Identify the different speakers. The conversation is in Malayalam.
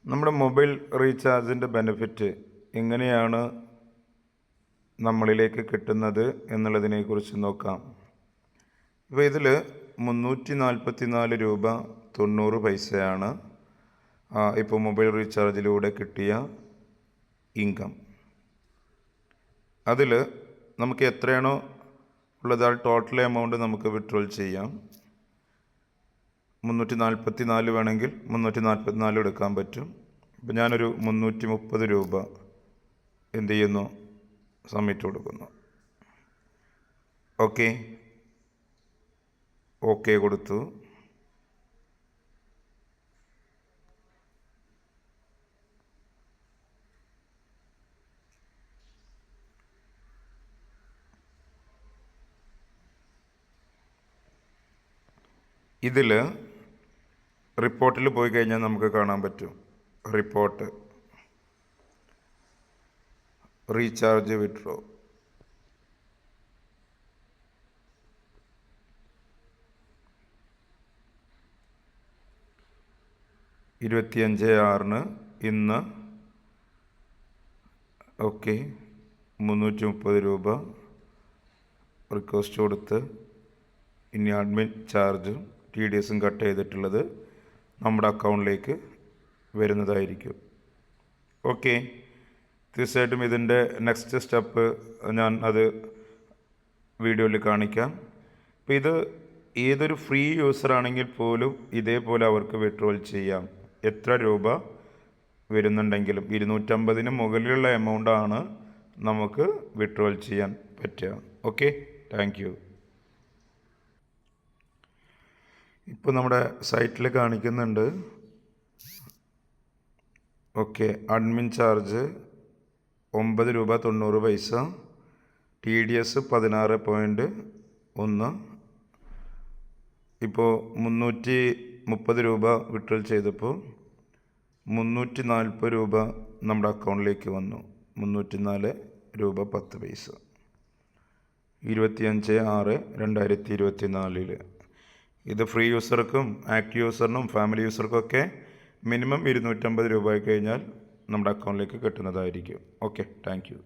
Speaker 1: നമ്മുടെ മൊബൈൽ റീചാർജിൻ്റെ ബെനിഫിറ്റ് എങ്ങനെയാണ് നമ്മളിലേക്ക് കിട്ടുന്നത് എന്നുള്ളതിനെക്കുറിച്ച് നോക്കാം. ഇപ്പോൾ ഇതിൽ 344 രൂപ 90 പൈസയാണ് ഇപ്പോൾ മൊബൈൽ റീചാർജിലൂടെ കിട്ടിയ ഇൻകം. അതിൽ നമുക്ക് എത്രയാണോ ഉള്ളത് ആ ടോട്ടൽ എമൗണ്ട് നമുക്ക് വിഡ്രോൾ ചെയ്യാം. 344 വേണമെങ്കിൽ 344 എടുക്കാൻ പറ്റും. അപ്പോൾ ഞാനൊരു 330 രൂപ എന്ത് ചെയ്യുന്നു, സബ്മിറ്റ് കൊടുക്കുന്നു. ഓക്കെ കൊടുത്തു. ഇതിൽ റിപ്പോർട്ടിൽ പോയി കഴിഞ്ഞാൽ നമുക്ക് കാണാൻ പറ്റും. റിപ്പോർട്ട് റീചാർജ് വിഡ്രോ (25/6) ഇന്ന് 330 രൂപ റിക്വസ്റ്റ് കൊടുത്ത് ഇനി അഡ്മിൻ ചാർജും TDSും കട്ട് ചെയ്തിട്ടുള്ളത് നമ്മുടെ അക്കൗണ്ടിലേക്ക് വരുന്നതായിരിക്കും. തീർച്ചയായിട്ടും ഇതിൻ്റെ നെക്സ്റ്റ് സ്റ്റെപ്പ് ഞാൻ അത് വീഡിയോയിൽ കാണിക്കാം. അപ്പോൾ ഇത് ഏതൊരു ഫ്രീ യൂസർ ആണെങ്കിൽ പോലും ഇതേപോലെ അവർക്ക് വിഡ്രോൾ ചെയ്യാം. എത്ര രൂപ വരുന്നുണ്ടെങ്കിലും 250 മുകളിലുള്ള എമൗണ്ടാണ് നമുക്ക് വിഡ്രോൾ ചെയ്യാൻ പറ്റുക. Thank you. ഇപ്പോൾ നമ്മുടെ സൈറ്റിൽ കാണിക്കുന്നുണ്ട്. അഡ്മിൻ ചാർജ് 9 രൂപ 90 പൈസ, TDS 16.1. ഇപ്പോൾ 330 രൂപ വിഡ്രോൾ ചെയ്തപ്പോൾ 340 രൂപ നമ്മുടെ അക്കൗണ്ടിലേക്ക് വന്നു. 304 രൂപ 10 പൈസ 25/6/2024. ഇത് ഫ്രീ യൂസർക്കും ആക്റ്റീവ് യൂസറിനും ഫാമിലി യൂസർക്കൊക്കെ മിനിമം 250 രൂപ കഴിഞ്ഞാൽ നമ്മുടെ അക്കൗണ്ടിലേക്ക് കിട്ടുന്നതായിരിക്കും. Thank you.